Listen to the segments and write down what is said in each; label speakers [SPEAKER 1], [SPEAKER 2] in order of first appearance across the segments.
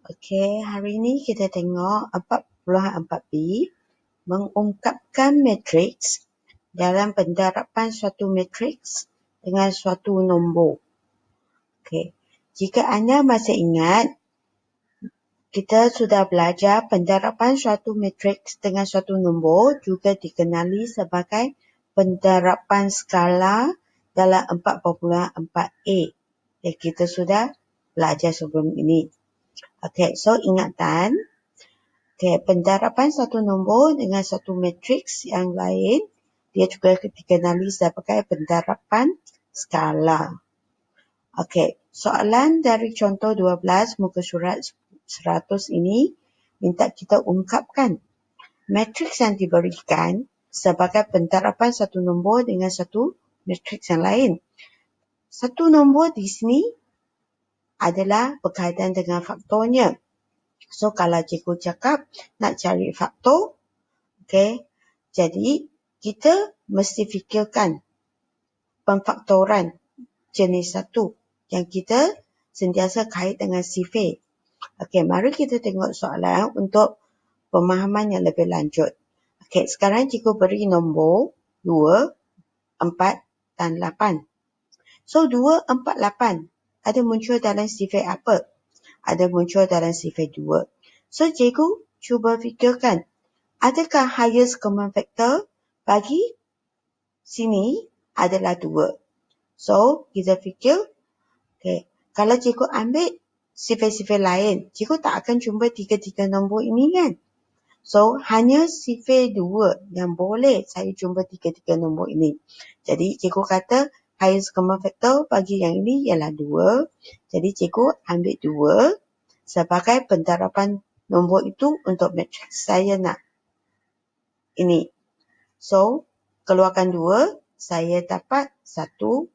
[SPEAKER 1] Okey, hari ini kita tengok 4.4b mengungkapkan matriks dalam pendarapan suatu matriks dengan suatu nombor. Okey, jika anda masih ingat, kita sudah belajar pendarapan suatu matriks dengan suatu nombor juga dikenali sebagai pendarapan skala dalam 4.4a. Dan kita sudah belajar sebelum ini. Okey, so ingatan, pendarapan satu nombor dengan satu matriks yang lain, dia juga dikenali sebagai pendarapan skala. Okey, soalan dari contoh 12 muka surat 100 ini minta kita ungkapkan matriks yang diberikan sebagai pendarapan satu nombor dengan satu matriks yang lain. Satu nombor di sini adalah berkaitan dengan faktornya. So, kalau cikgu cakap nak cari faktor, okey, jadi kita mesti fikirkan pemfaktoran jenis satu yang kita sentiasa kait dengan sifir. Okey, mari kita tengok soalan untuk pemahaman yang lebih lanjut. Okey, sekarang cikgu beri nombor 2, 4 dan 8. So, 2, 4, 8 ada muncul dalam sifir apa? Ada muncul dalam sifir 2. So, cikgu cuba fikirkan, adakah highest common factor bagi sini adalah 2. So, kita fikir, okay, kalau cikgu ambil sifir-sifir lain, cikgu tak akan jumpa tiga-tiga nombor ini kan? So, hanya sifir 2 yang boleh saya jumpa tiga-tiga nombor ini. Jadi, cikgu kata highest common factor bagi yang ini ialah 2. Jadi, cikgu ambil 2 sebagai pendarapan nombor itu untuk matriks saya nak ini. So, keluarkan 2, saya dapat 1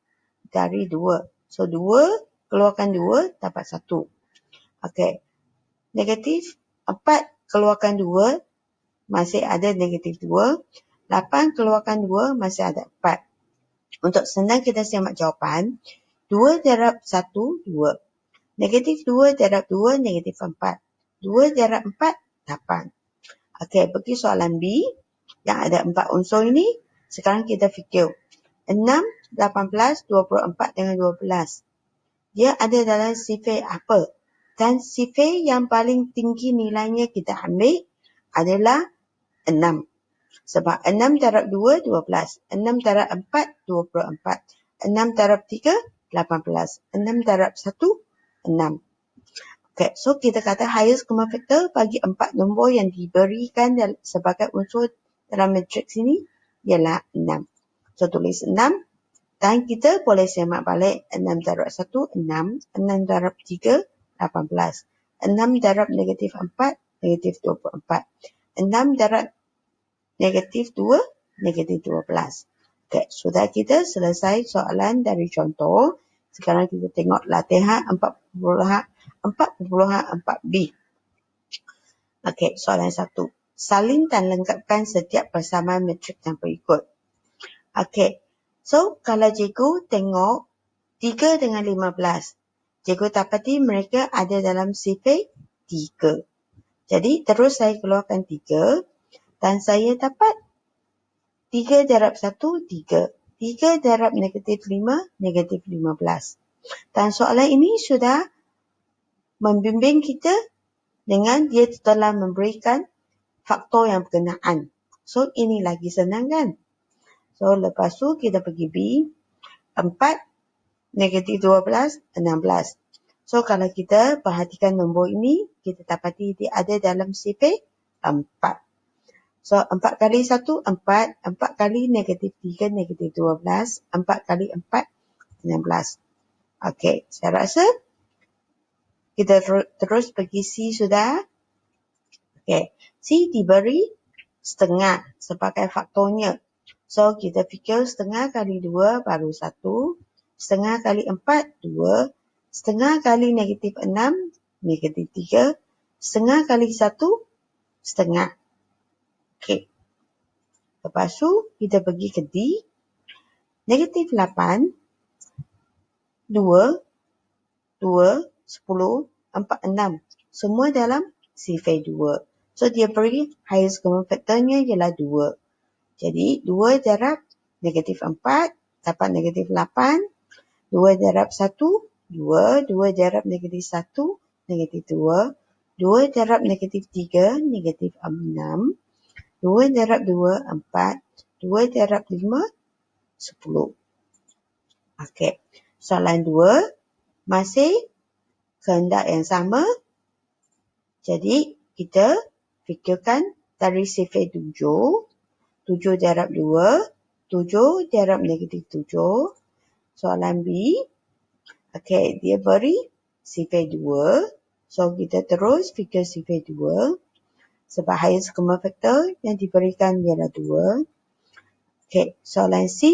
[SPEAKER 1] dari 2. So, 2 keluarkan 2 dapat 1. Okey. Negatif 4 keluarkan 2 masih ada negatif 2. 8 keluarkan 2 masih ada 4. Untuk senang kita semak jawapan, 2 darab 1, 2. Negatif 2 darab 2, negatif 4. 2 darab 4, 8. Okey, pergi soalan B yang ada 4 unsur ini. Sekarang kita fikir. 6, 18, 24 dengan 12. Dia ada dalam sifir apa? Dan sifir yang paling tinggi nilainya kita ambil adalah 6. Sebab 6 darab 2, 12. 6 darab 4, 24. 6 darab 3, 18. 6 darab 1, 6. Okay, so kita kata highest common factor bagi 4 nombor yang diberikan sebagai unsur dalam matriks ini ialah 6. So, tulis 6 dan kita boleh semak balik 6 darab 1, 6. 6 darab 3, 18. 6 darab negatif 4, negatif 24. 6 darab negatif 2, negatif 12. Okay, sudah kita selesai soalan dari contoh. Sekarang kita tengok latihan 4.4b. Okey, soalan 1. Salin dan lengkapkan setiap persamaan matriks yang berikut. Okey, so kalau cikgu tengok 3 dengan 15, cikgu dapati mereka ada dalam sifir 3. Jadi terus saya keluarkan 3 dan saya dapat 3 darab 1, 3. 3 darab negatif 5, negatif 15. Dan soalan ini sudah membimbing kita dengan dia telah memberikan faktor yang berkenaan. So, ini lagi senang kan? So, lepas tu kita pergi B. 4, negatif 12, 16. So, kalau kita perhatikan nombor ini, kita dapati dia ada dalam sifir 4. So, 4 kali 1, 4. 4 kali negatif 3, negatif 12. 4 kali 4, 16. Okey, saya rasa kita terus pergi C sudah. Okey, C diberi setengah sebagai faktornya. So, kita fikir setengah kali 2 baru 1. Setengah kali 4, 2. Setengah kali negatif 6, negatif 3. Setengah kali 1, setengah. Okey. Lepas tu, kita pergi ke D. Negatif 8, 2, 2, 10, 4, 6. Semua dalam sifar 2. So, dia beri highest common factornya ialah 2. Jadi, 2 darab negatif 4 dapat negatif 8. 2 darab 1, 2. 2 darab negatif 1, negatif 2. 2 darab negatif 3, negatif 6. 2 darab 2, 4. 2 darab 5, 10. Okey. Soalan 2. Masih kehendak yang sama. Jadi, kita fikirkan dari sifar 7. 7 darab 2. 7 darab negatif 7. Soalan B. Okey, dia beri sifar 2. So, kita terus fikir sifar 2. Sebab highest common factor yang diberikan ialah 2. Okey, soalan C.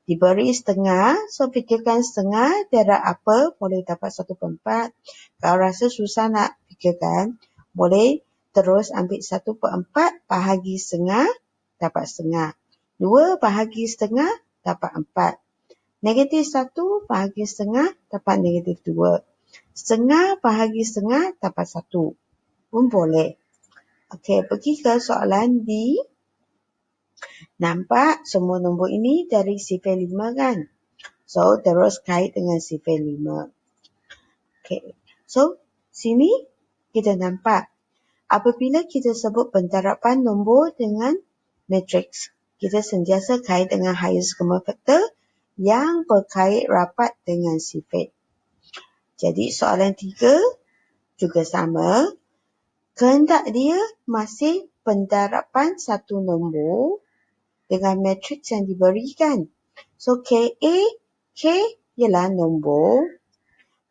[SPEAKER 1] Diberi setengah. So, fikirkan setengah darab apa boleh dapat 1/4. Kalau rasa susah nak fikirkan, boleh terus ambil 1/4 bahagi setengah, dapat setengah. 2 bahagi setengah, dapat 4. Negatif 1 bahagi setengah, dapat negatif 2. Setengah bahagi setengah, dapat 1. Pun boleh. Okey, pergi ke soalan D. Nampak semua nombor ini dari sifar 5 kan? So, terus kait dengan sifar 5. Okay. So, sini kita nampak apabila kita sebut penterapan nombor dengan matriks, kita sentiasa kait dengan highest common factor yang berkait rapat dengan sifar. Jadi, soalan 3 juga sama. Kehendak dia masih penterapan satu nombor dengan matriks yang diberikan. So, KA, K ialah nombor,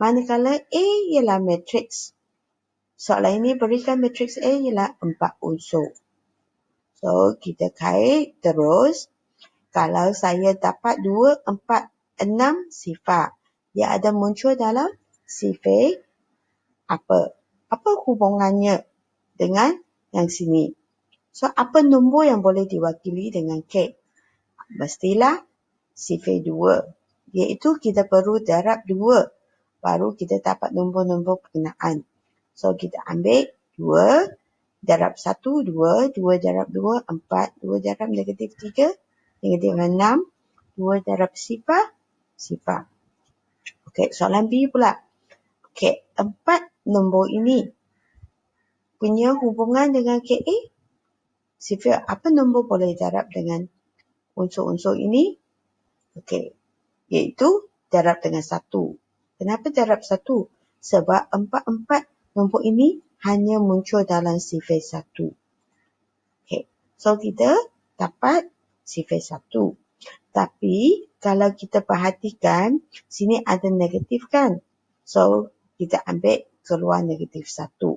[SPEAKER 1] manakala A ialah matriks. Soalan ini berikan matriks A ialah 4 unsur. So, kita kait terus. Kalau saya dapat 2, 4, 6 sifar, dia ada muncul dalam sifar apa? Apa hubungannya dengan yang sini? So, apa nombor yang boleh diwakili dengan K? Mestilah sifar 2. Iaitu kita perlu darab 2. Baru kita dapat nombor-nombor berkenaan. So, kita ambil 2 darab 1, 2. 2 darab 2, 4. 2 darab negatif 3, negatif 6. 2 darab sifar, sifar. Okey, soalan B pula. Okey, 4 nombor ini punya hubungan dengan KA. Sifar apa nombor boleh darab dengan unsur-unsur ini? Okey, iaitu darab dengan 1. Kenapa darab 1? Sebab 4 nombor ini hanya muncul dalam sifar 1. Okey, so kita dapat sifar 1. Tapi kalau kita perhatikan, sini ada negatif kan? So, kita ambil keluar negatif 1.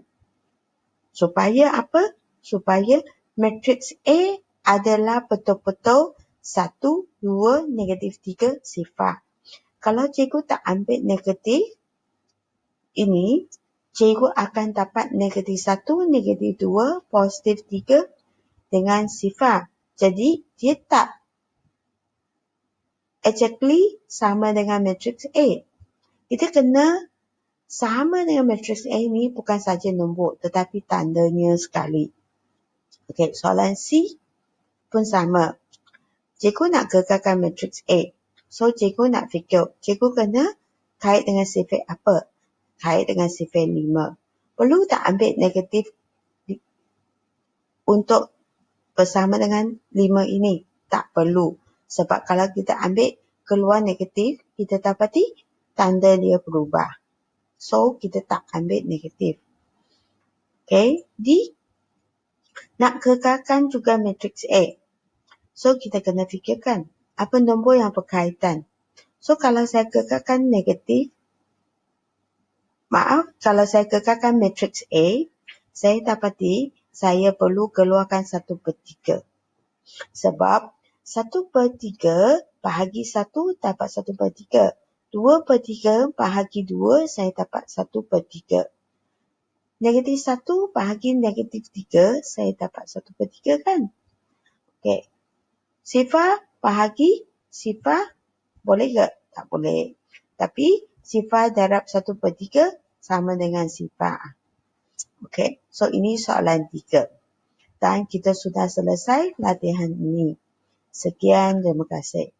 [SPEAKER 1] Supaya apa? Supaya matriks A adalah betul-betul 1, 2, negatif 3 sifar. Kalau cikgu tak ambil negatif ini, cikgu akan dapat negatif 1, negatif 2, positif 3 dengan sifar. Jadi, dia tak exactly sama dengan matriks A. Kita kena sama dengan matriks A ni bukan saja nombor tetapi tandanya sekali. Okey, soalan C pun sama. Cikgu nak gegarkan matriks A. So, cikgu nak fikir, cikgu kena kait dengan sifar apa? Kait dengan sifar 5. Perlu tak ambil negatif untuk bersama dengan 5 ini? Tak perlu. Sebab kalau kita ambil keluar negatif, kita dapati tanda dia berubah. So, kita tak ambil negatif. Okay, D. Nak gegarkan juga matriks A. So, kita kena fikirkan apa nombor yang berkaitan. So, kalau saya gegarkan negatif, kalau saya gegarkan matriks A, saya dapati saya perlu keluarkan 1/3. Sebab 1/3 bahagi 1 dapat 1/3. 2/3 bahagi 2 saya dapat 1/3. Negatif 1 bahagi negatif 3 saya dapat 1/3 kan? Okey. Sifar bahagi sifar boleh ke? Tak boleh. Tapi sifar darab 1/3 sama dengan sifar. Okey, so ini soalan 3. Dan kita sudah selesai latihan ini. Sekian, terima kasih.